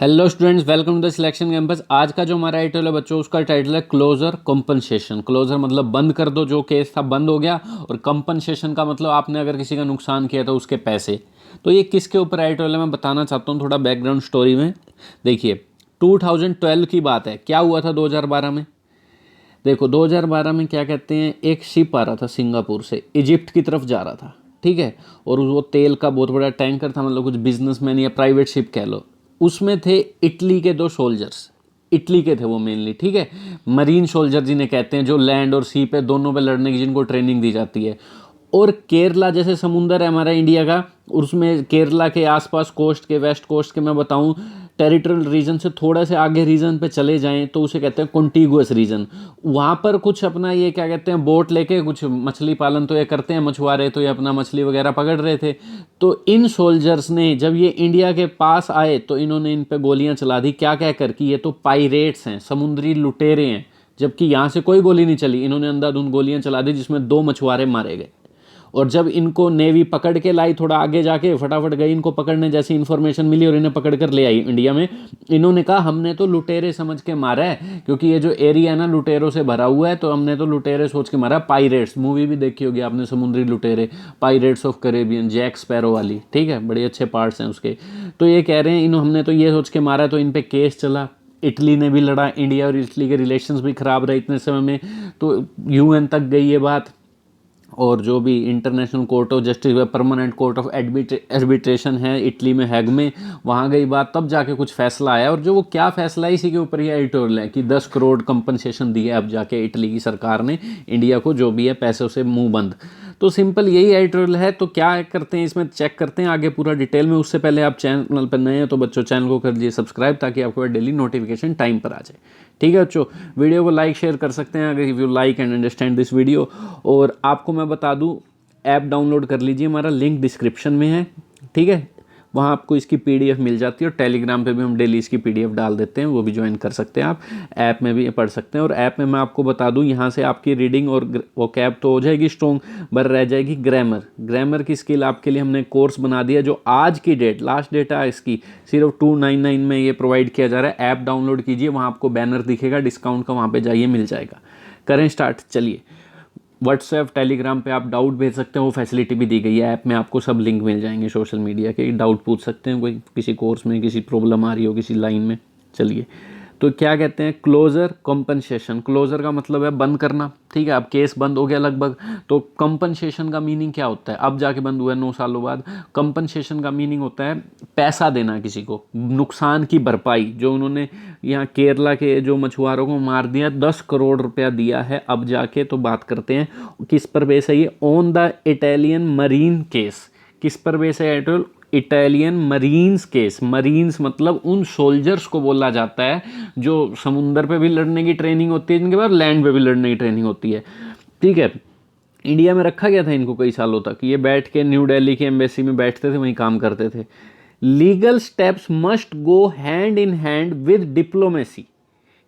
Hello students, welcome to the selection campus. आज का जो हमारा टाइटल है बच्चों, उसका टाइटल है क्लोजर कंपनसेशन। क्लोजर मतलब बंद कर दो, जो केस था बंद हो गया। और कंपनसेशन का मतलब आपने अगर किसी का नुकसान किया तो उसके पैसे। तो ये किसके ऊपर टाइटल है मैं बताना चाहता हूँ थोड़ा बैकग्राउंड स्टोरी में। देखिए 2012 की बात है। क्या हुआ था 2012 में? देखो 2012 में क्या कहते हैं, एक शिप आ रहा था सिंगापुर से, इजिप्ट की तरफ जा रहा था, ठीक है। और वो तेल का बहुत बड़ा टैंकर था, मतलब कुछ बिजनेसमैन या प्राइवेट शिप कह लो। उसमें थे इटली के दो सोल्जर्स, इटली के थे वो मेनली, ठीक है। मरीन सोल्जर जिन्हें कहते हैं, जो लैंड और सी पे दोनों पे लड़ने की जिनको ट्रेनिंग दी जाती है। और केरला जैसे समुंदर है हमारा इंडिया का, उसमें केरला के आसपास कोस्ट के, वेस्ट कोस्ट के मैं बताऊं, टेरिटोरियल रीजन से थोड़ा से आगे रीजन पे चले जाएं तो उसे कहते हैं कॉन्टिगुअस रीजन। वहाँ पर कुछ अपना ये क्या कहते हैं, बोट लेके कुछ मछली पालन तो ये करते हैं, मछुआरे तो ये अपना मछली वगैरह पकड़ रहे थे। तो इन सोल्जर्स ने जब ये इंडिया के पास आए तो इन्होंने इन पे गोलियां चला दी, क्या कहकर कि ये तो पायरेट्स हैं, समुद्री लुटेरे हैं। जबकि यहाँ से कोई गोली नहीं चली, इन्होंने अंधाधुंध गोलियां चला दी जिसमें 2 मछुआरे मारे गए। और जब इनको नेवी पकड़ के लाई, थोड़ा आगे जाके फटाफट गई इनको पकड़ने, जैसी इन्फॉर्मेशन मिली और इन्हें पकड़ कर ले आई इंडिया में। इन्होंने कहा हमने तो लुटेरे समझ के मारा है, क्योंकि ये जो एरिया है ना लुटेरों से भरा हुआ है, तो हमने तो लुटेरे सोच के मारा। पायरेट्स मूवी भी देखी होगी आपने, समुद्री लुटेरे, pirates of Caribbean, Jack Sparrow वाली, ठीक है, बड़े अच्छे पार्ट्स हैं उसके। तो ये कह रहे हैं हमने तो ये सोच के मारा, तो इन पे केस चला। इटली ने भी लड़ा, इंडिया और इटली के रिलेशंस भी खराब रहे इतने समय में, तो यूएन तक गई ये बात। और जो भी इंटरनेशनल कोर्ट ऑफ जस्टिस व परमानेंट कोर्ट ऑफ एर्बिट्रेशन है इटली में, हैग में, वहाँ गई बात, तब जाके कुछ फैसला आया। और जो वो क्या फैसला है इसी के ऊपर ये एडिटोरियल है कि 10 करोड़ कंपनसेशन दिया अब जाके इटली की सरकार ने इंडिया को, जो भी है पैसों से मुंह बंद। तो सिंपल यही एडिटोरियल है। तो क्या करते हैं इसमें, चेक करते हैं आगे पूरा डिटेल में। उससे पहले आप चैनल पर नए हैं तो बच्चों चैनल को कर लीजिए सब्सक्राइब, ताकि आपको डेली नोटिफिकेशन टाइम पर आ जाए, ठीक है बच्चों। वीडियो को लाइक शेयर कर सकते हैं अगर if you like and understand this video. और आपको मैं बता दूं, ऐप डाउनलोड कर लीजिए, हमारा लिंक डिस्क्रिप्शन में है, ठीक है। वहाँ आपको इसकी पीडीएफ मिल जाती है, और टेलीग्राम पे भी हम डेली इसकी पीडीएफ डाल देते हैं, वो भी ज्वाइन कर सकते हैं आप। ऐप में भी पढ़ सकते हैं। और ऐप में मैं आपको बता दूं, यहाँ से आपकी रीडिंग और वोकैब तो हो जाएगी स्ट्रॉन्ग, पर रह जाएगी ग्रामर की स्किल आपके लिए हमने कोर्स बना दिया, जो आज की डेट, लास्ट डेट है इसकी, सिर्फ 299 में ये प्रोवाइड किया जा रहा है। ऐप डाउनलोड कीजिए, वहाँ आपको बैनर दिखेगा डिस्काउंट का, वहाँ पर जाइए, मिल जाएगा। करें स्टार्ट, चलिए। व्हाट्सएप टेलीग्राम पे आप डाउट भेज सकते हैं, वो फैसिलिटी भी दी गई है ऐप में, आपको सब लिंक मिल जाएंगे सोशल मीडिया के। डाउट पूछ सकते हैं, कोई किसी कोर्स में किसी प्रॉब्लम आ रही हो किसी लाइन में। चलिए, तो क्या कहते हैं क्लोजर कंपनसेशन। क्लोजर का मतलब है बंद करना, ठीक है। अब केस बंद हो गया लगभग, तो कंपनसेशन का मीनिंग क्या होता है? अब जाके बंद हुआ है 9 सालों बाद। कंपनसेशन का मीनिंग होता है पैसा देना किसी को, नुकसान की भरपाई। जो उन्होंने यहाँ केरला के जो मछुआरों को मार दिया, 10 करोड़ रुपया दिया है अब जाके। तो बात करते हैं किस पर बेस है ये, on the Italian marine case. किस पर बेस है? Italian marines case. मरीन्स मतलब उन सोल्जर्स को बोला जाता है जो समुंदर पे भी लड़ने की ट्रेनिंग होती है, जिनके बाद लैंड पे भी लड़ने की ट्रेनिंग होती है, ठीक है। इंडिया में रखा गया था इनको कई सालों तक, ये बैठ के न्यू दिल्ली की एम्बेसी में बैठते थे, वहीं काम करते थे। Legal steps must go hand in hand with diplomacy.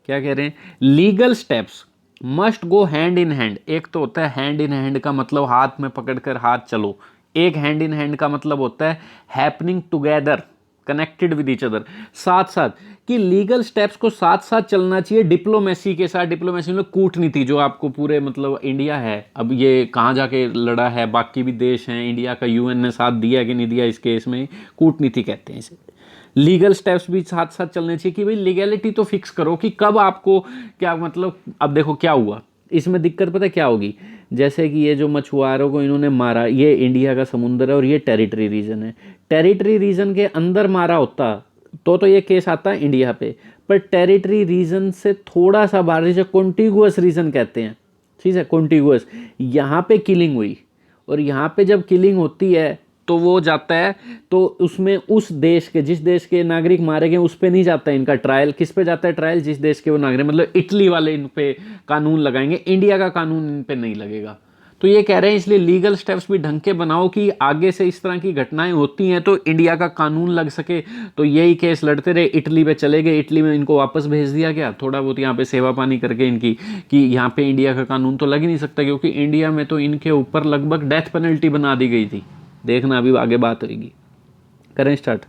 क्या कह रहे हैं? Legal steps must go hand in hand. एक तो होता है हैंड इन हैंड का मतलब हाथ में पकड़कर हाथ चलो, एक हैंड इन हैंड का मतलब होता है happening together, connected with each other, साथ साथ। कि लीगल स्टेप्स को साथ साथ चलना चाहिए डिप्लोमेसी के साथ। डिप्लोमेसी मतलब कूटनीति, जो आपको पूरे मतलब इंडिया है, अब ये कहाँ जाके लड़ा है, बाकी भी देश हैं, इंडिया का यूएन ने साथ दिया कि नहीं दिया इस केस में, कूटनीति कहते हैं इसे। लीगल स्टेप्स भी साथ साथ चलने चाहिए कि भाई लीगैलिटी तो फिक्स करो कि कब आपको क्या मतलब। अब देखो क्या हुआ इसमें, दिक्कत पता है क्या होगी? जैसे कि ये जो मछुआरों को इन्होंने मारा, ये इंडिया का समुंदर है और ये टेरिटरी रीजन है। टेरिटरी रीजन के अंदर मारा होता तो ये केस आता इंडिया पे, पर टेरिटरी रीजन से थोड़ा सा बाहर, जैसे कॉन्टिगुअस रीजन कहते हैं, ठीक है, कॉन्टिगुअस, यहाँ पे किलिंग हुई। और यहाँ पे जब किलिंग होती है तो वो जाता है, तो उसमें उस देश के, जिस देश के नागरिक मारे गए उस पे नहीं जाता है इनका ट्रायल। किस पे जाता है ट्रायल? जिस देश के वो नागरिक, मतलब इटली वाले इन पे कानून लगाएंगे, इंडिया का कानून इन पे नहीं लगेगा। तो ये कह रहे हैं इसलिए लीगल स्टेप्स भी ढंग के बनाओ कि आगे से इस तरह की घटनाएं होती हैं तो इंडिया का कानून लग सके। तो यही केस लड़ते रहे, इटली पे चले गए, इटली में इनको वापस भेज दिया गया, थोड़ा बहुत यहाँ पे सेवा पानी करके इनकी, कि यहाँ पे इंडिया का कानून तो लग ही नहीं सकता, क्योंकि इंडिया में तो इनके ऊपर लगभग डेथ पेनल्टी बना दी गई थी। देखना अभी आगे बात होगी। करें स्टार्ट,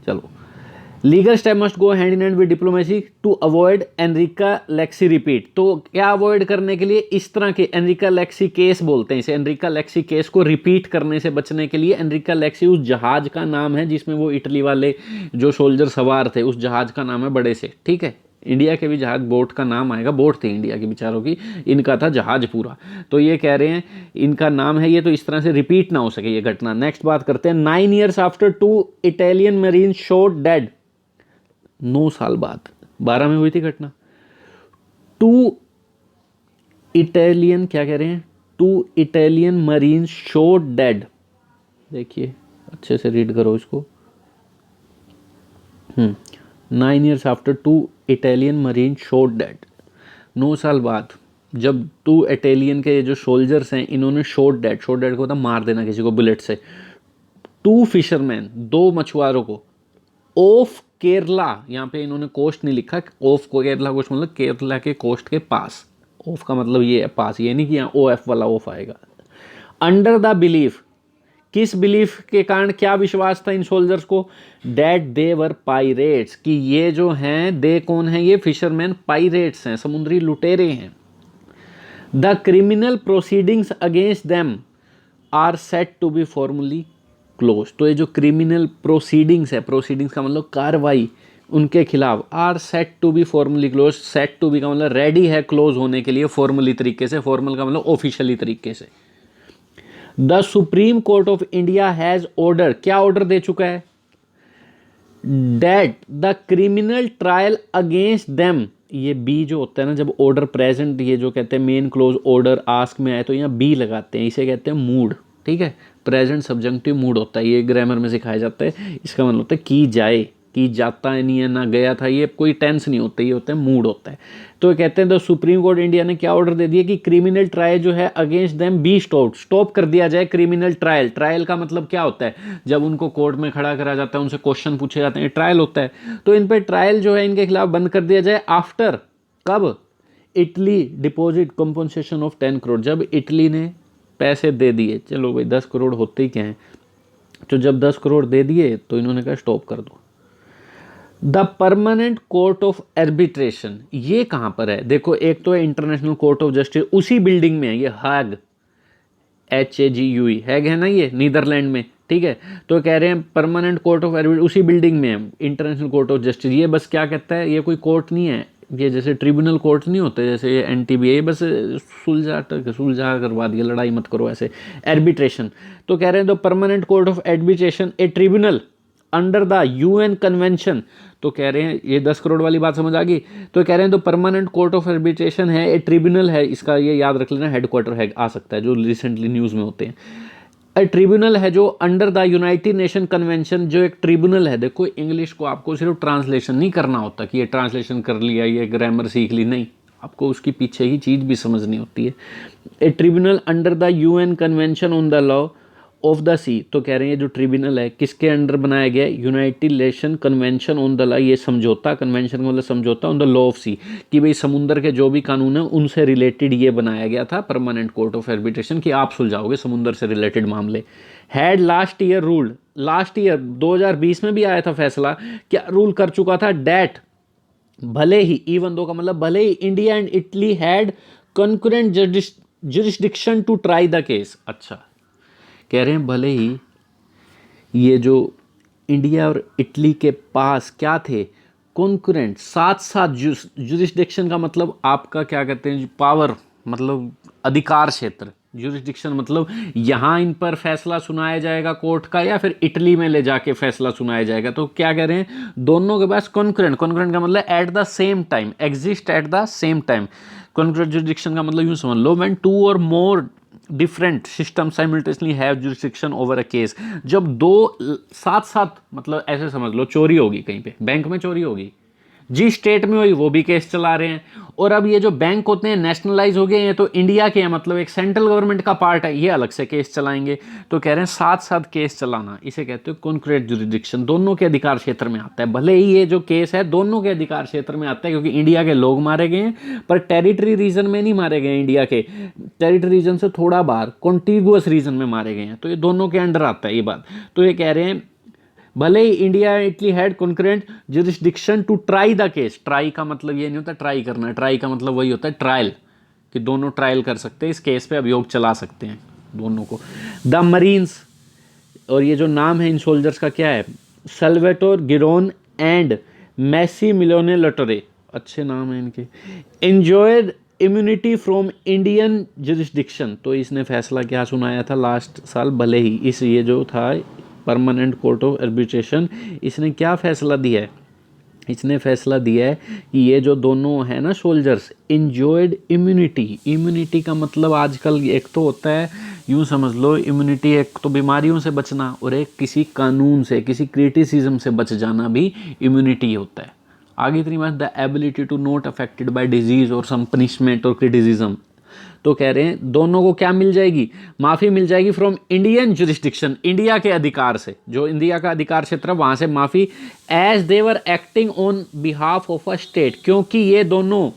चलो। Legal step must go hand in hand with diplomacy to avoid Enrica Lexie repeat. तो क्या अवॉइड करने के लिए, इस तरह के एनरिका लेक्सी केस बोलते हैं इसे, एनरिका लेक्सी केस को रिपीट करने से बचने के लिए। एनरिका लेक्सी उस जहाज का नाम है जिसमें वो इटली वाले जो सोल्जर सवार थे, उस जहाज का नाम है बड़े से, ठीक है। इंडिया के भी जहाज बोट का नाम आएगा, बोट थी इंडिया के बेचारों की, इनका था जहाज पूरा। तो ये कह रहे हैं इनका नाम है ये, तो इस तरह से रिपीट ना हो सके ये घटना। नेक्स्ट बात करते हैं, 9 years after 2 Italian marine shot dead. 9 साल बाद, 12 में हुई थी घटना। 2 इटालियन, क्या कह रहे हैं, 2 इटालियन मरीन शॉट डेड। देखिए अच्छे से रीड करो इसको। 9 years after 2 Italian marine shot dead. 9 साल बाद जब 2 इटालियन के जो सोल्जर्स हैं इन्होंने शॉट डेड, शॉट डेड को होता मार देना किसी को बुलेट से, 2 फिशरमैन, 2 मछुआरों को, ऑफ केरला, यहाँ पे इन्होंने कोस्ट नहीं लिखा, ऑफ को केरला कोस्ट मतलब केरला के कोस्ट के पास, ऑफ का मतलब ये है पास, ये नहीं कि यहाँ ओ एफ वाला ऑफ आएगा। अंडर द बिलीफ, किस बिलीफ के कारण, क्या विश्वास था इन सोल्जर्स को, डेट दे वर पायरेट्स, कि ये जो हैं, दे कौन है, ये फिशरमैन पायरेट्स हैं, समुद्री लुटेरे हैं। The criminal proceedings against them are set to be formally close. तो ये जो क्रिमिनल प्रोसीडिंग्स है, प्रोसीडिंग्स का मतलब कार्रवाई उनके खिलाफ, are set to be formally close. Set to be का मतलब रेडी है क्लोज होने के लिए फॉर्मली तरीके से, फॉर्मल का मतलब ऑफिशियली तरीके से। The Supreme Court of India has order, क्या ऑर्डर दे चुका है, that the criminal trial against them. ये बी जो होता है ना, जब ऑर्डर प्रेजेंट, ये जो कहते हैं मेन क्लोज ऑर्डर आस्क में आए तो यहाँ बी लगाते हैं, इसे कहते हैं मूड, ठीक है। प्रेजेंट सब्जेक्टिव मूड होता है, ये ग्रामर में सिखाया जाता है। इसका मतलब होता है की जाए, की जाता है, नहीं है, ना गया था, ये कोई टेंस नहीं होता, ये होता है मूड होता है। तो कहते हैं द सुप्रीम कोर्ट इंडिया ने क्या ऑर्डर दे दिया कि क्रिमिनल ट्रायल जो है अगेंस्ट देम बी स्टॉप कर दिया जाए। क्रिमिनल ट्रायल, ट्रायल का मतलब क्या होता है, जब उनको कोर्ट में खड़ा करा जाता है, उनसे क्वेश्चन पूछे जाते हैं, ट्रायल होता है। तो इन पर ट्रायल जो है इनके खिलाफ बंद कर दिया जाए। आफ्टर, कब, Italy deposit compensation of 10 crore, जब इटली ने पैसे दे दिए, चलो भाई 10 करोड़ होते ही क्या हैं, तो जब 10 करोड़ दे दिए तो इन्होंने कहा स्टॉप कर दो। The permanent court of arbitration, ये कहाँ पर है, देखो एक तो है इंटरनेशनल कोर्ट ऑफ जस्टिस, उसी बिल्डिंग में है ये, हैग, HAGUE, हैग है ना ये, नीदरलैंड में, ठीक है। तो कह रहे हैं परमानेंट कोर्ट ऑफ आर्बिट्रेशन उसी बिल्डिंग में है, इंटरनेशनल कोर्ट ऑफ जस्टिस। ये बस क्या कहता है, ये कोई कोर्ट नहीं है, ये जैसे ट्रिब्यूनल कोर्ट नहीं होते, जैसे ये NTBA, बस सुलझा करवा दिया, लड़ाई मत करो ऐसे, आर्बिट्रेशन। तो कह रहे हैं the permanent court of arbitration A tribunal under the UN convention. तो कह रहे हैं ये 10 करोड़ वाली बात समझ आ गई। तो कह रहे हैं तो परमानेंट कोर्ट ऑफ आर्बिट्रेशन है, ए ट्रिब्यूनल है, इसका ये याद रख लेना, हेडक्वार्टर है आ सकता है, जो रिसेंटली न्यूज़ में होते हैं। ट्रिब्यूनल है जो under the United nation convention, जो एक ट्रिब्यूनल है। देखो इंग्लिश को आपको सिर्फ ट्रांसलेशन नहीं करना होता कि ये ट्रांसलेशन कर लिया, ये ग्रामर सीख ली, नहीं, आपको उसकी पीछे की चीज़ भी समझनी होती है। A tribunal under the UN convention on the law of the sea. तो कह रहे हैं ये जो ट्रिब्यूनल है किसके अंडर बनाया गया, United nation convention on the law, ये समझौता, कन्वेंशन मतलब समझौता, ऑन द लॉ ऑफ सी, कि भाई समुद्र के जो भी कानून है उनसे रिलेटेड ये बनाया गया था परमानेंट कोर्ट ऑफ आर्बिट्रेशन, कि आप सुलझाओगे समुद्र से रिलेटेड मामले। Had last year ruled, last year 2020 में भी आया था फैसला, क्या रूल कर चुका था, डेट भले ही, इवन दो का मतलब भले ही, India and Italy had concurrent jurisdiction to try the case. अच्छा, कह रहे हैं भले ही ये जो इंडिया और इटली के पास क्या थे, कॉन्करेंट, साथ साथ, जुरिस्डिक्शन का मतलब आपका क्या कहते हैं, पावर मतलब अधिकार क्षेत्र, जुरिस्डिक्शन मतलब यहाँ इन पर फैसला सुनाया जाएगा कोर्ट का, या फिर इटली में ले जाके फैसला सुनाया जाएगा। तो क्या कह रहे हैं, दोनों के पास कॉन्करेंट, कॉन्करेंट का मतलब at the same time, exist at the same time. Concurrent jurisdiction का मतलब यूँ समझ लो, व्हेन 2 और more different system simultaneously have jurisdiction over a case, जब दो साथ साथ, मतलब ऐसे समझ लो चोरी होगी कहीं पे, बैंक में चोरी होगी, जिस स्टेट में हुई वो भी केस चला रहे हैं। और अब ये जो बैंक होते हैं नेशनलाइज हो गए हैं, तो इंडिया के हैं, मतलब एक सेंट्रल गवर्नमेंट का पार्ट है, ये अलग से केस चलाएंगे। तो कह रहे हैं साथ साथ केस चलाना, इसे कहते हैं कॉन्करेंट जुरिस्डिक्शन, दोनों के अधिकार क्षेत्र में आता है। भले ही ये जो केस है दोनों के अधिकार क्षेत्र में आता है, क्योंकि इंडिया के लोग मारे गए हैं, पर टेरिटरी रीजन में नहीं मारे गए, इंडिया के टेरिटरी रीजन से थोड़ा बाहर कॉन्टिगुअस रीजन में मारे गए हैं, तो ये दोनों के अंडर आता है ये बात। तो ये कह रहे हैं भले ही India Italy had concurrent jurisdiction to try the case, try का मतलब ये नहीं होता ट्राई करना, ट्राई का मतलब वही होता है ट्रायल, कि दोनों ट्रायल कर सकते हैं, इस केस पे अभियोग चला सकते हैं दोनों को। द मरीन्स, और ये जो नाम है इन सोल्जर्स का क्या है, सल्वेटोर गिरोन एंड मैसी मिलोने लटोरे, अच्छे नाम है इनके, enjoyed immunity from Indian jurisdiction. तो इसने फैसला क्या सुनाया था लास्ट साल, भले ही इस ये जो था परमानेंट कोर्ट ऑफ आर्बिट्रेशन, इसने क्या फैसला दिया है, इसने फैसला दिया है कि ये जो दोनों है ना सोल्जर्स, इंजॉयड इम्यूनिटी, इम्यूनिटी का मतलब आजकल एक तो होता है यूँ समझ लो इम्यूनिटी, एक तो बीमारियों से बचना और एक किसी कानून से किसी क्रिटिसिज्म से बच जाना भी इम्यूनिटी होता है। आगे इतनी बात, the ability to not affected by disease और सम पनिशमेंट और क्रिटिसिज्म। तो कह रहे हैं दोनों को क्या मिल जाएगी, माफ़ी मिल जाएगी फ्रॉम इंडियन जुरिस्डिक्शन, इंडिया के अधिकार से, जो इंडिया का अधिकार क्षेत्र है वहाँ से माफ़ी, as they were acting on behalf of a state, क्योंकि ये दोनों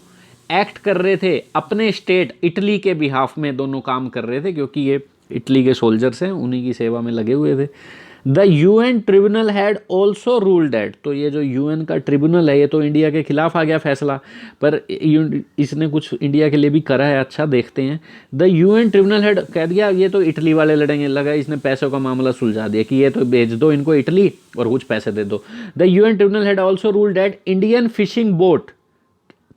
एक्ट कर रहे थे अपने स्टेट इटली के बिहाफ में, दोनों काम कर रहे थे क्योंकि ये इटली के सोल्जर्स हैं, उन्हीं की सेवा में लगे हुए थे। The UN tribunal had also ruled that, तो ये जो यूएन का ट्रिब्यूनल है ये तो इंडिया के खिलाफ आ गया फैसला, पर इसने कुछ इंडिया के लिए भी करा है, अच्छा देखते हैं। द यूएन ट्रिब्यूनल हैड कह दिया ये तो इटली वाले लड़ेंगे, लगा इसने पैसों का मामला सुलझा दिया कि ये तो भेज दो इनको इटली और कुछ पैसे दे दो। The UN tribunal had also ruled that Indian fishing boat,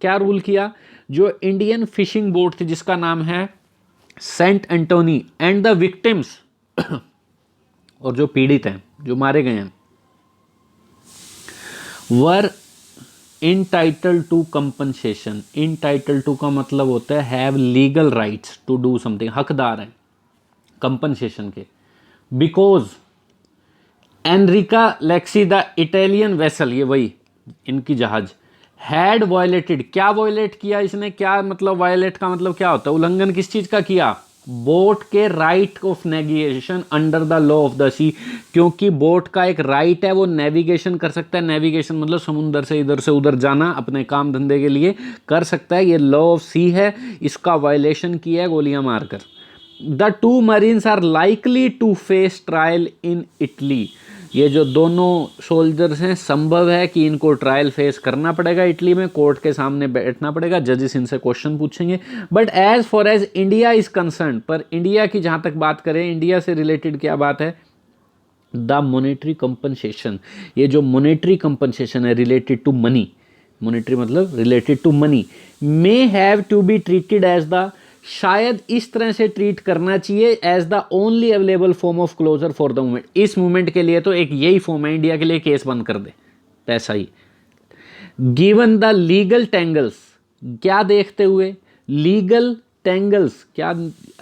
क्या रूल किया, जो इंडियन फिशिंग बोट थी जिसका नाम है saint Antony and the victims, और जो पीड़ित हैं जो मारे गए हैं, were entitled to compensation, entitled to का मतलब होता है have legal rights to do something, हकदार हैं कंपनसेशन के, because Enrica Lexie the Italian vessel, ये वही इनकी जहाज, हैड वायलेटेड, क्या वायलेट किया इसने, क्या मतलब वायलेट का मतलब क्या होता है, उल्लंघन किस चीज का किया, बोट के right of navigation under the law of the sea, क्योंकि बोट का एक राइट है वो नेविगेशन कर सकता है, नेविगेशन मतलब समुद्र से इधर से उधर जाना अपने काम धंधे के लिए कर सकता है, ये लॉ ऑफ सी है, इसका वायलेशन किया है गोलियां मारकर। The two marines are likely to face trial in Italy, ये जो दोनों सोल्जर्स हैं संभव है कि इनको ट्रायल फेस करना पड़ेगा इटली में, कोर्ट के सामने बैठना पड़ेगा, जजेस इनसे क्वेश्चन पूछेंगे। But as far as India is concerned, पर इंडिया की जहाँ तक बात करें, इंडिया से रिलेटेड क्या बात है, द मोनेटरी कंपनसेशन, ये जो मोनेटरी कंपनसेशन है रिलेटेड टू मनी, मोनेटरी मतलब related to money, may have to be treated as the, शायद इस तरह से ट्रीट करना चाहिए as the only available form of closure for the movement, इस मूवमेंट के लिए तो एक यही फॉर्म है, इंडिया के लिए केस बंद कर दे पैसा ही। गिवन द लीगल टेंगल्स, क्या देखते हुए, लीगल टेंगल्स क्या,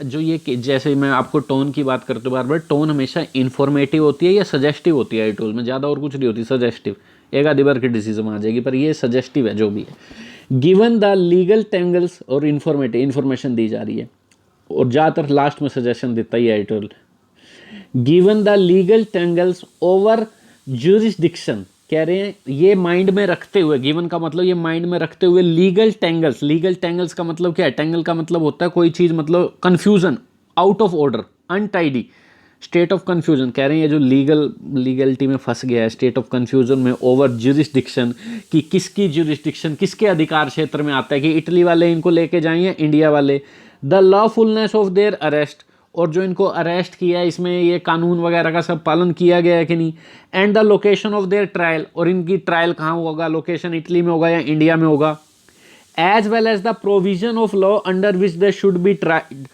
जो ये जैसे मैं आपको टोन की बात करते हूँ बार बार, टोन हमेशा इन्फॉर्मेटिव होती है या सजेस्टिव होती है, टोल में ज़्यादा और कुछ नहीं होती, सजेस्टिव, एक आधी बार की डिसीजन आ जाएगी पर ये सजेस्टिव है जो भी है। गिवन द लीगल टेंगल्स, और इन्फॉर्मेटिव इन्फॉर्मेशन दी जा रही है, और ज़्यादातर लास्ट में सजेशन देता ही है toll. Given the legal tangles over jurisdiction, कह रहे हैं ये माइंड में रखते हुए, गिवन का मतलब ये माइंड में रखते हुए, लीगल टेंगल्स, लीगल टेंगल्स का मतलब क्या है, टेंगल का मतलब होता है कोई चीज़ मतलब confusion, out of order, untidy, state of confusion, कह रहे हैं ये जो लीगलिटी में फंस गया है, स्टेट ऑफ कन्फ्यूजन में, ओवर जुरिस्डिक्शन, कि किसकी जुरिस्डिक्शन किसके अधिकार क्षेत्र में आता है, कि इटली वाले इनको लेके जाएं या इंडिया वाले। द लॉफुलनेस ऑफ देयर अरेस्ट, और जो इनको अरेस्ट किया है इसमें ये कानून वगैरह का सब पालन किया गया है कि नहीं। And the location of their trial, और इनकी ट्रायल कहाँ होगा, लोकेशन इटली में होगा या इंडिया में होगा। As well as the provision of law under which they should be tried,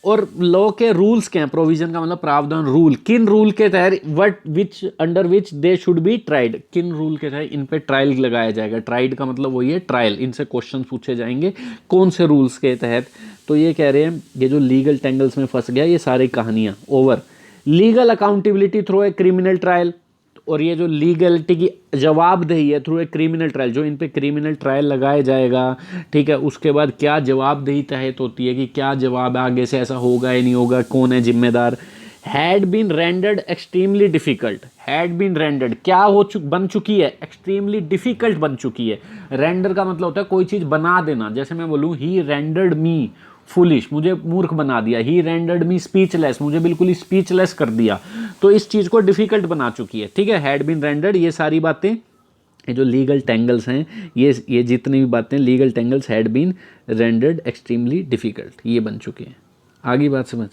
और लॉ के रूल्स क्या हैं, प्रोविजन का मतलब प्रावधान, रूल, किन रूल के तहत, what which under which they should be tried, किन रूल के तहत इन पे ट्रायल लगाया जाएगा, ट्राइड का मतलब वही है ट्रायल, इनसे क्वेश्चन पूछे जाएंगे कौन से रूल्स के तहत। तो ये कह रहे हैं ये जो लीगल टेंगल्स में फंस गया ये सारी कहानियां over. Legal accountability through a criminal trial, और ये जो लीगलिटी की जवाबदेही है थ्रू ए क्रिमिनल ट्रायल, जो इन पे क्रिमिनल ट्रायल लगाया जाएगा, ठीक है, उसके बाद क्या जवाबदेही तहत होती है कि क्या जवाब आगे से ऐसा होगा या नहीं होगा, कौन है जिम्मेदार। Had been rendered extremely difficult, had been rendered क्या बन चुकी है, एक्सट्रीमली डिफिकल्ट बन चुकी है। रेंडर का मतलब होता है कोई चीज़ बना देना, जैसे मैं बोलूँ ही रेंडर्ड मी फुलिश, मुझे मूर्ख बना दिया। ही रेंडर्ड मी स्पीचलेस, मुझे बिल्कुल ही स्पीचलेस कर दिया। तो इस चीज़ को डिफिकल्ट बना चुकी है, ठीक है। हैड बीन रेंडर्ड, ये सारी बातें, ये जो लीगल टेंगल्स हैं, ये जितनी भी बातें legal tangles, had been rendered extremely difficult, ये बन चुके हैं। आगे बात समझ।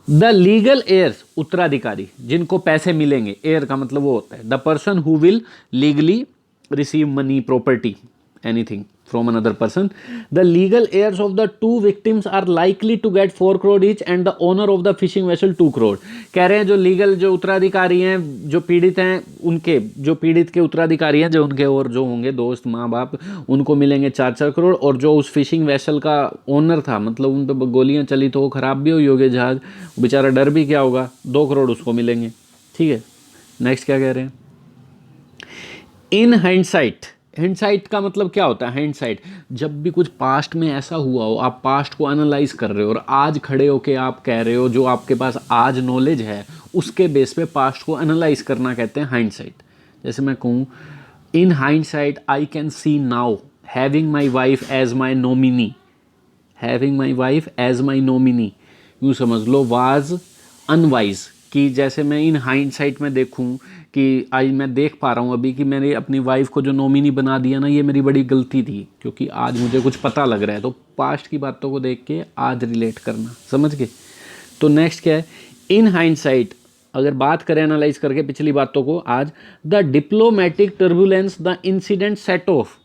द लीगल एयर्स, उत्तराधिकारी जिनको पैसे मिलेंगे, एयर का मतलब वो होता है the person who will legally receive money, property, anything from another person. The legal heirs of the two victims are likely to get 4 crore each and the owner of the fishing vessel 2 crore. कह रहे हैं जो legal, जो उत्तराधिकारी हैं, जो पीड़ित हैं, उनके जो पीड़ित के उत्तराधिकारी हैं, जो उनके और जो होंगे दोस्त, माँ बाप, उनको मिलेंगे 4-4 करोड़। और जो उस फिशिंग वेसल का ओनर था, मतलब उन पर गोलियां चली तो वो खराब भी हुई होगी जहाज, बेचारा डर भी क्या होगा, 2 करोड़ उसको मिलेंगे, ठीक है। नेक्स्ट क्या कह रहे हैं, इन हाइंडसाइट, हाइंडसाइट का मतलब क्या होता है, हाइंडसाइट जब भी कुछ पास्ट में ऐसा हुआ हो, आप पास्ट को एनालाइज कर रहे हो और आज खड़े होके आप कह रहे हो, जो आपके पास आज नॉलेज है उसके बेस पे पास्ट को एनालाइज करना कहते हैं हाइंडसाइट। जैसे मैं कहूँ, in hindsight I can see now having my wife as my nominee, having my wife as my nominee, यूँ समझ लो वाज अनवाइज, कि जैसे मैं इन हाइंडसाइट में देखूं कि आज मैं देख पा रहा हूँ अभी कि मैंने अपनी वाइफ को जो नॉमिनी बना दिया ना, ये मेरी बड़ी गलती थी, क्योंकि आज मुझे कुछ पता लग रहा है। तो पास्ट की बातों को देख के आज रिलेट करना, समझ गए। तो नेक्स्ट क्या है, इन हाइंडसाइट अगर बात करें एनालाइज करके पिछली बातों को, आज the diplomatic turbulence the incident set of,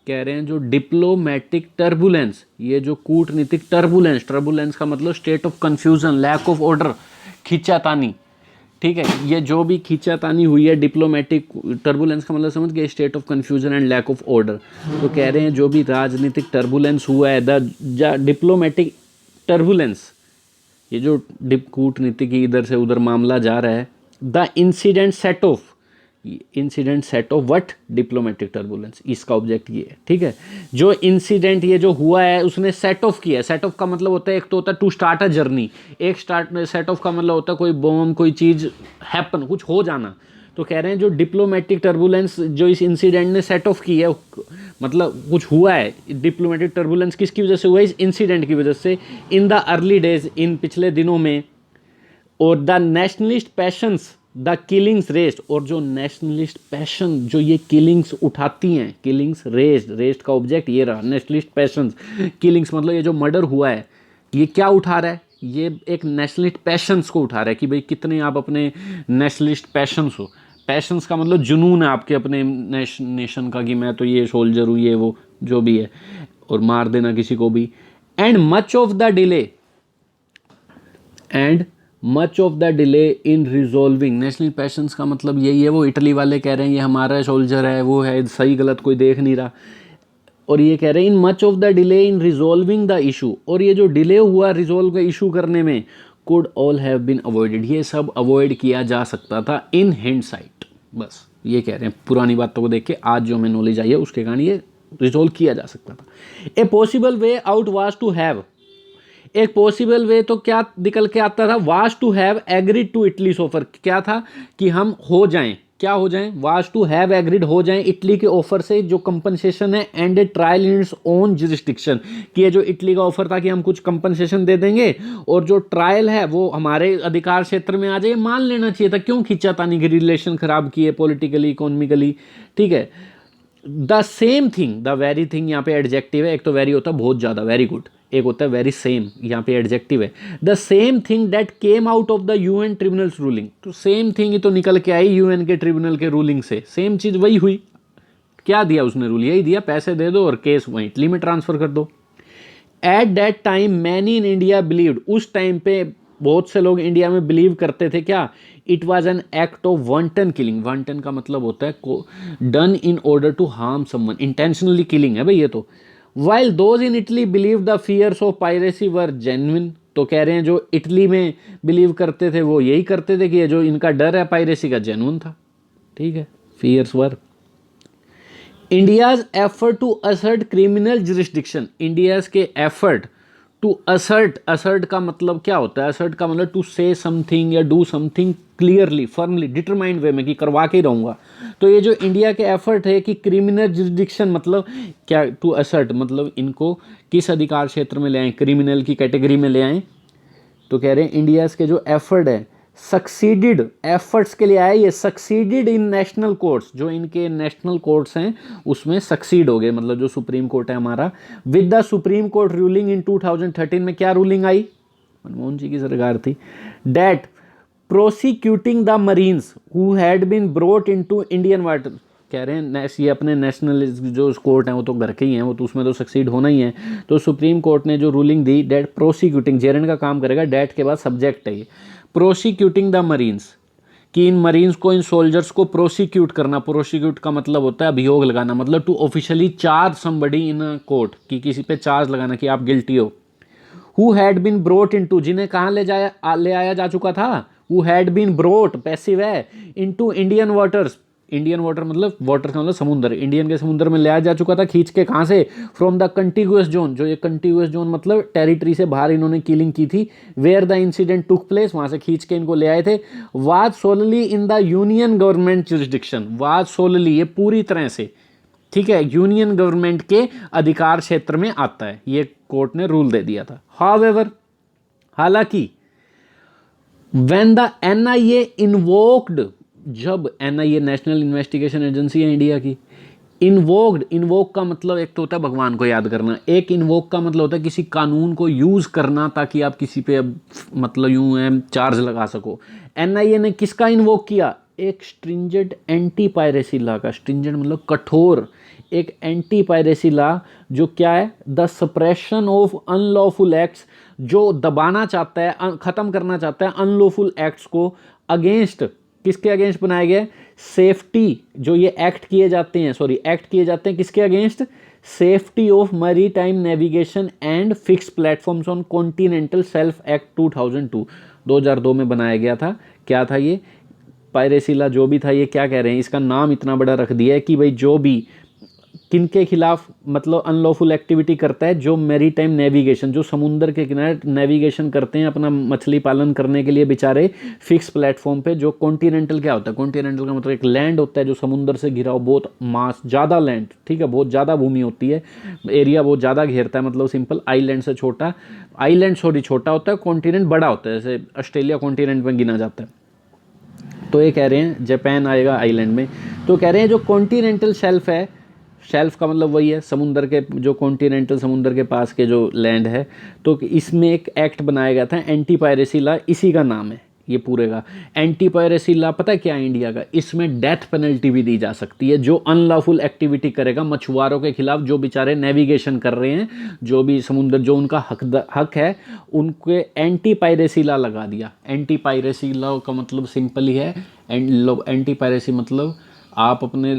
कह रहे हैं जो डिप्लोमेटिक टर्बुलेंस, ये जो कूटनीतिक टर्बुलेंस, टर्बुलेंस का मतलब state of confusion, lack of order, खींचातानी, ठीक है। ये जो भी खींचातानी हुई है, डिप्लोमेटिक टर्बुलेंस का मतलब समझ गए, state of confusion and lack of order. तो कह रहे हैं जो भी राजनीतिक टर्बुलेंस हुआ है, द डिप्लोमेटिक टर्बुलेंस, ये जो कूटनीतिक इधर से उधर मामला जा रहा है, the incident set of, incident set of what, diplomatic turbulence, इसका ऑब्जेक्ट ये है, ठीक है। जो इंसिडेंट ये जो हुआ है उसने सेट ऑफ किया, सेट ऑफ का मतलब होता है, एक तो होता है टू स्टार्ट अ जर्नी, एक स्टार्ट, सेट ऑफ का मतलब होता है कोई बॉम्ब, कोई चीज़ हैपन, कुछ हो जाना। तो कह रहे हैं जो डिप्लोमेटिक टर्बुलेंस जो इस इंसिडेंट ने सेट ऑफ की है, मतलब कुछ हुआ है, डिप्लोमेटिक टर्बुलेंस किसकी वजह से हुआ है, इस इंसिडेंट की वजह से, इन द अर्ली डेज, इन पिछले दिनों में, और the nationalist patience the killings rest, और जो नेशनलिस्ट पैशन जो ये किलिंग्स उठाती हैं, किलिंग्स रेस्ट, रेस्ट का ऑब्जेक्ट ये रहा, नेशनलिस्ट पैशंस, किलिंग्स मतलब ये जो मर्डर हुआ है, ये क्या उठा रहा है, ये एक नेशनलिस्ट पैशंस को उठा रहा है कि भाई कितने आप अपने नेशनलिस्ट पैशंस हो। पैशंस का मतलब जुनून है आपके अपने नेशन का, कि मैं तो ये सोल्जर हूँ, ये वो जो भी है, और मार देना किसी को भी। And much of the delay, and much of the delay in resolving, national patience का मतलब यही है, वो इटली वाले कह रहे हैं ये हमारा सोल्जर है, वो है, सही गलत कोई देख नहीं रहा, और ये कह रहे हैं in much of the delay in resolving the issue, और ये जो डिले हुआ रिजॉल्व का इशू करने में, could all have been avoided, ये सब अवॉइड किया जा सकता था इन हाइंडसाइट। बस ये कह रहे हैं पुरानी बातों को देख के आज जो हमें नॉलेज आई है उसके कारण ये रिजॉल्व किया जा सकता था। A possible way out was to have, एक पॉसिबल वे तो क्या निकल के आता था, was to have agreed to Italy's offer, क्या था कि हम हो जाएं, क्या हो जाएं, वाज टू हैव एग्रीड हो जाएं इटली के ऑफर से, जो कंपनसेशन है, and A trial in its own jurisdiction, कि ये जो इटली का ऑफर था कि हम कुछ कंपनसेशन दे देंगे और जो ट्रायल है वो हमारे अधिकार क्षेत्र में आ जाए, मान लेना चाहिए था, क्यों खींचातानी की रिलेशन खराब किए पॉलिटिकली इकोनॉमिकली, ठीक है। The same thing, the very thing यहाँ पे एडजेक्टिव है, एक तो वेरी होता है बहुत ज़्यादा, वेरी गुड, एक होता है वेरी सेम, यहाँ पे एडजेक्टिव है। The same thing that came out of the UN tribunals ruling, तो सेम थिंग ही तो निकल के आई यूएन के ट्रिब्यूनल के रूलिंग से, सेम चीज़ वही हुई, क्या दिया उसने रूल, यही दिया, पैसे दे दो और केस वहीं इटली में ट्रांसफ़र कर दो। At that time many in India believed, उस टाइम पे बहुत से लोग इंडिया में बिलीव करते थे क्या, it was an act of wanton killing, wanton का मतलब होता है done in order to harm someone, intentionally killing है भाई ये तो। While those in Italy believe the fears of piracy were genuine, तो कह रहे हैं जो इटली में बिलीव करते थे वो यही करते थे कि ये जो इनका डर है पायरेसी का जेन्युइन था, ठीक है, fears were. India's effort to assert criminal jurisdiction, India's के एफर्ट टू असर्ट, असर्ट का मतलब क्या होता है, असर्ट का मतलब टू से समथिंग या do something clearly firmly determined way में कि करवा के ही रहूँगा। तो ये जो इंडिया के एफर्ट है कि क्रिमिनल जुरिडिक्शन मतलब क्या, टू असर्ट मतलब इनको किस अधिकार क्षेत्र में ले आएँ, क्रिमिनल की कैटेगरी में ले आएँ। तो कह रहे हैं इंडिया के जो एफर्ट है सक्सीडिड, एफर्ट्स के लिए आया ये, सक्सीडिड इन नेशनल कोर्ट्स, जो इनके नेशनल कोर्ट्स हैं उसमें सक्सीड हो गए, मतलब जो सुप्रीम कोर्ट है हमारा, with the Supreme court ruling in 2013 में क्या रूलिंग आई, मनमोहन जी की सरकार थी, that prosecuting the marines who had been brought into Indian water. कह रहे हैं ये अपने नेशनल जो कोर्ट हैं वो तो घर के ही हैं, वो तो उसमें तो सक्सीड होना ही है। तो सुप्रीम कोर्ट ने जो रूलिंग दी, डेट प्रोसिक्यूटिंग, जेरन का काम करेगा, डेट के बाद सब्जेक्ट है ये, प्रोसिक्यूटिंग द मरीन्स, कि इन मरीन्स को, इन सोल्जर्स को प्रोसिक्यूट करना। प्रोसिक्यूट का मतलब होता है अभियोग लगाना, मतलब to officially charge somebody in a court, कि किसी पे चार्ज लगाना कि आप गिल्टी हो। Who had been brought into, जिन्हें कहाँ ले आया जा चुका था, who had been brought passive है, into Indian waters, Indian water मतलब वाटर का मतलब समुद्र, इंडियन के समुद्र में ले आया जा चुका था, खींच के कहाँ से, फ्रॉम द कंटिगुअस जोन, जो ये कंटिगुअस जोन मतलब टेरिटरी से बाहर इन्होंने किलिंग की थी, where the incident took place, वहाँ से खींच के इनको ले आए थे। Was solely in the union government jurisdiction, was solely ये पूरी तरह से, ठीक है, यूनियन गवर्नमेंट के अधिकार क्षेत्र में आता है, ये कोर्ट ने रूल दे दिया था। हाउएवर, हालांकि व्हेन द एनआईए इन्वोक्ड, जब एनआईए नेशनल इन्वेस्टिगेशन एजेंसी है इंडिया की, इन्वोक्ड, इन्वोक का मतलब एक तो होता है भगवान को याद करना, एक इन्वोक का मतलब होता है किसी कानून को यूज करना ताकि आप किसी पे अब मतलब यूं है चार्ज लगा सको। एनआईए ने किसका इन्वोक किया, एक स्ट्रिंजेंट एंटी पायरेसी लॉ का, स्ट्रिंजेंट मतलब कठोर, एक एंटी पायरेसी लॉ जो क्या है, the suppression of unlawful acts, जो दबाना चाहता है, खत्म करना चाहता है अनलॉफुल एक्ट्स को, अगेंस्ट, किसके अगेंस्ट बनाया गया, सेफ्टी, जो ये एक्ट किए जाते हैं, सॉरी एक्ट किए जाते हैं किसके अगेंस्ट, सेफ्टी ऑफ मरी time navigation and fix platforms on continental self act 2002 में बनाया गया था। क्या था ये पायरेसी लॉ जो भी था, ये क्या कह रहे हैं, इसका नाम इतना बड़ा रख दिया है कि भाई जो भी किनके खिलाफ मतलब अनलॉफुल एक्टिविटी करता है, जो मैरी टाइम नेविगेशन, जो समुद्र के किनारे नेविगेशन करते हैं अपना मछली पालन करने के लिए बेचारे फिक्स प्लेटफॉर्म पे, जो कॉन्टिनेंटल क्या होता है, कॉन्टिनेंटल का मतलब एक लैंड होता है जो समुद्र से घिरा हो, बहुत मास ज़्यादा लैंड, ठीक है, बहुत ज़्यादा भूमि होती है, एरिया बहुत ज़्यादा घेरता है, मतलब सिंपल आईलैंड से छोटा, आईलैंड सॉरी छोटा होता है, कॉन्टिनेंट बड़ा होता है, जैसे ऑस्ट्रेलिया कॉन्टिनेंट में गिना जाता है। तो ये कह रहे हैं जापान आएगा आइलैंड में। तो कह रहे हैं जो कॉन्टिनेंटल शेल्फ है, शेल्फ का मतलब वही है समुद्र के, जो कॉन्टिनेंटल समुद्र के पास के जो लैंड है, तो इसमें एक एक्ट बनाया गया था एंटी पायरेसी लॉ, इसी का नाम है ये पूरे का एंटी पायरेसी लॉ। पता है क्या है इंडिया का, इसमें डेथ पेनल्टी भी दी जा सकती है जो अनलॉफुल एक्टिविटी करेगा मछुआरों के खिलाफ, जो बेचारे नेविगेशन कर रहे हैं, जो भी समुद्र, जो उनका हक है, उनके एंटी पायरेसी लॉ लगा दिया। एंटी पायरेसी लॉ का मतलब सिंपल ही है, एंटी पायरेसी मतलब आप अपने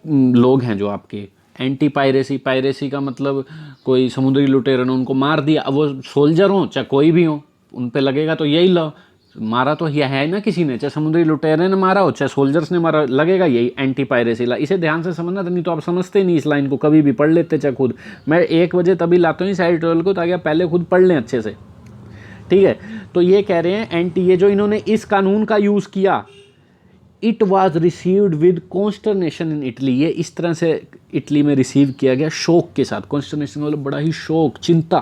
लोग हैं जो आपके, एंटी पायरेसी, पायरेसी का मतलब कोई समुद्री लुटेरे ने उनको मार दिया, अब वो सोल्जर हो चाहे कोई भी हो, उन पे लगेगा तो यही लॉ, मारा तो यह है ना किसी ने, चाहे समुद्री लुटेरे ने मारा हो चाहे सोल्जर्स ने मारा, लगेगा यही एंटी पायरेसी लॉ। इसे ध्यान से समझना, नहीं तो आप समझते नहीं इस लाइन को, कभी भी पढ़ लेते चाहे खुद। मैं 1 बजे तभी लाता हूँ इस एडिटोरियल को ताकि आप पहले खुद पढ़ लें अच्छे से, ठीक है। तो ये कह रहे हैं एंटी, ये जो इन्होंने इस कानून का यूज़ किया, it was received with consternation in Italy, ये इस तरह से इटली में रिसीव किया गया शोक के साथ, कॉन्स्टरनेशन मतलब बड़ा ही शोक, चिंता।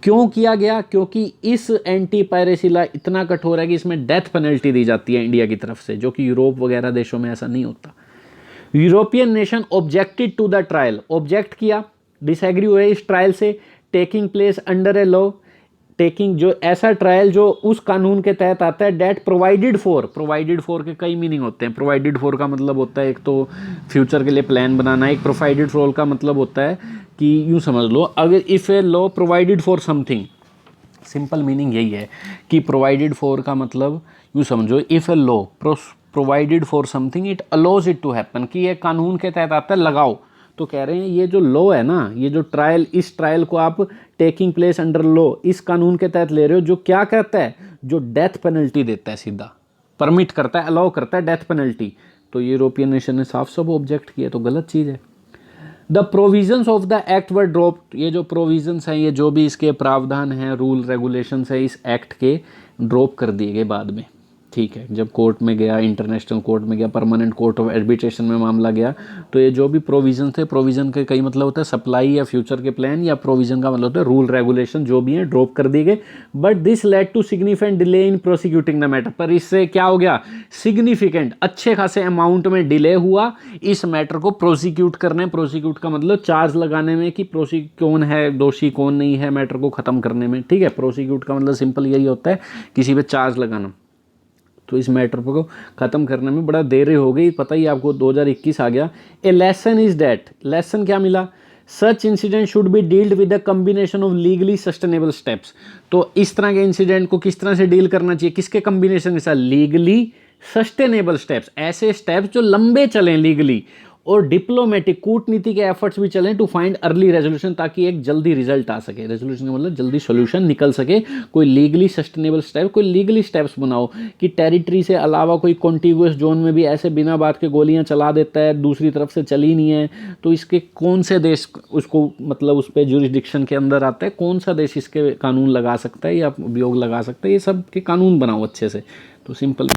क्यों किया गया, क्योंकि इस एंटी पायरेसी लॉ इतना कठोर है कि इसमें डेथ पेनल्टी दी जाती है इंडिया की तरफ से, जो कि यूरोप वगैरह देशों में ऐसा नहीं होता। European nation objected to the trial, object किया, डिसएग्री हुए इस ट्रायल से, taking place under a law, taking जो ऐसा ट्रायल जो उस कानून के तहत आता है, that provided for, provided for के कई मीनिंग होते हैं। प्रोवाइडेड फॉर का मतलब होता है एक तो फ्यूचर के लिए प्लान बनाना, एक प्रोवाइडेड फॉर का मतलब होता है कि यूँ समझ लो, अगर if a law provided for something, simple meaning यही है कि प्रोवाइडेड फॉर का मतलब यूँ समझो, if a law provided for something it allows it to happen, कि ये कानून के तहत आता है, लगाओ। तो कह रहे हैं ये जो लॉ है ना, ये जो ट्रायल, इस ट्रायल को आप टेकिंग प्लेस अंडर लॉ इस कानून के तहत ले रहे हो, जो क्या कहता है, जो डेथ पेनल्टी देता है, सीधा परमिट करता है, अलाउ करता है डेथ पेनल्टी। तो यूरोपियन नेशन ने साफ साफ ऑब्जेक्ट किया, तो गलत चीज़ है। The provisions of the act were dropped, ये जो प्रोविजंस हैं, ये जो भी इसके प्रावधान हैं, रूल रेगुलेशंस है इस एक्ट के, ड्रॉप कर दिए गए बाद में, ठीक है, जब कोर्ट में गया, इंटरनेशनल कोर्ट में गया, परमानेंट कोर्ट ऑफ आर्बिट्रेशन में मामला गया, तो ये जो भी प्रोविजन थे, प्रोविजन के कई मतलब होता है सप्लाई या फ्यूचर के प्लान, या प्रोविजन का मतलब होता है रूल रेगुलेशन जो भी है ड्रॉप कर दिए गए। But this led to significant delay in prosecuting the matter, पर इससे क्या हो गया, सिग्निफिकेंट अच्छे खासे अमाउंट में डिले हुआ इस मैटर को प्रोसिक्यूट करने, प्रोसिक्यूट का मतलब चार्ज लगाने में, कि कौन है दोषी कौन नहीं है, मैटर को खत्म करने में। ठीक है, प्रोसिक्यूट का मतलब सिंपल यही होता है, किसी पे चार्ज लगाना। तो इस मैटर को ख़त्म करने में बड़ा देर हो गई, पता ही आपको 2021 आ गया। A lesson is that, lesson क्या मिला, such incident should be dealt with the combination of legally sustainable steps. तो इस तरह के इंसिडेंट को किस तरह से डील करना चाहिए, किसके कम्बिनेशन के साथ, लीगली सस्टेनेबल स्टेप्स, ऐसे स्टेप्स जो लंबे चलें लीगली, और डिप्लोमेटिक कूटनीति के एफर्ट्स भी चलें टू फाइंड अर्ली रेजोल्यूशन, ताकि एक जल्दी रिजल्ट आ सके। रेजोल्यूशन का मतलब जल्दी सॉल्यूशन निकल सके। कोई लीगली सस्टेनेबल स्टेप, कोई लीगली स्टेप्स बनाओ कि टेरिटरी से अलावा कोई कॉन्टिग्यूअस जोन में भी ऐसे बिना बात के गोलियां चला देता है, दूसरी तरफ से चली नहीं है, तो इसके कौन से देश उसको मतलब उस पर जुरिस्डिक्शन के अंदर आता है, कौन सा देश इसके कानून लगा सकता है या उपयोग लगा सकता है, ये सब के कानून बनाओ अच्छे से। तो सिंपल